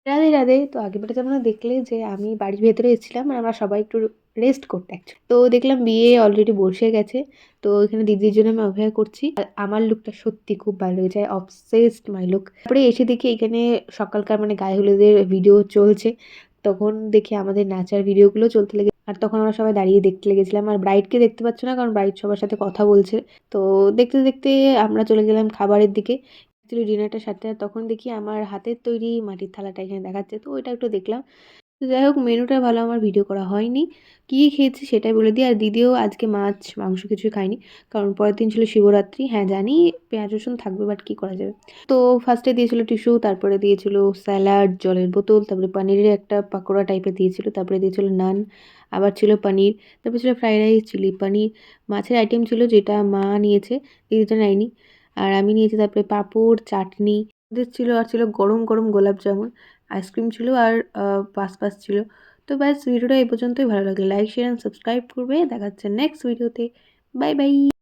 রাধে, রাধে। তো আগেরবারে তোমরা দেখলে যে আমি বাড়ির ভেতরে এসেছিলাম আর আমরা সবাই একটু রেস্ট করতে অ্যাকচুয়ালি। তো দেখলাম বিয়ে অলরেডি বসে গেছে। তো এখানে দিদির জন্য আমি অপেক্ষা করছি। আর আমার লুকটা সত্যি খুব ভালো লেগেছে। অবসেসড মাই লুক। তারপরে এসে দেখি এখানে সকালকার মানে গায়ে হলুদের ভিডিও চলছে। তখন দেখি আমাদের নাচার ভিডিওগুলো চলতে লেগে আর তখন আমরা সবাই দাঁড়িয়ে দেখতে লেগেছিলাম। আর ব্রাইডকে দেখতে পাচ্ছ না কারণ ব্রাইড সবার সাথে কথা বলছে। তো দেখতে, দেখতে আমরা চলে গেলাম খাবারের দিকে। অ্যাকচুয়ালি ডিনারটা সারতে আর তখন দেখি আমার হাতের তৈরি মাটির থালাটা এখানে দেখাচ্ছে। তো ওইটা একটু দেখলাম। তো যাই হোক মেনুটা ভালো আমার ভিডিও করা হয়নি। কী খেয়েছি সেটাই বলে দিই। আর দিদিও আজকে মাছ, মাংস কিছুই খায়নি। কারণ পরের দিন ছিল শিবরাত্রি। হ্যাঁ জানি পেঁয়াজ রসুন থাকবে বাট কী করা যাবে। তো ফার্স্টে দিয়েছিল টিস্যু, তারপরে দিয়েছিল স্যালাড, জলের বোতল, তারপরে পনিরের একটা পাকোড়া টাইপের দিয়েছিল, তারপরে দিয়েছিল নান, আবার ছিল পনির, তারপরে ছিল ফ্রাইড রাইস, চিলি পনির, মাছের আইটেম ছিল যেটা মা নিয়েছে, দিদিটা নেয়নি। আর আমি নিয়েছি তারপরে পাঁপড়, চাটনি ওদের ছিল আর ছিল গরম, গরম গোলাপ জামুন, আইসক্রিম ছিল আর পাস ছিল। তো ব্যাস ভিডিওটা এই পর্যন্তই। ভালো লাগলে লাইক, শেয়ার অ্যান্ড সাবস্ক্রাইব করবে। দেখা হচ্ছে নেক্সট ভিডিওতে। Bye, by.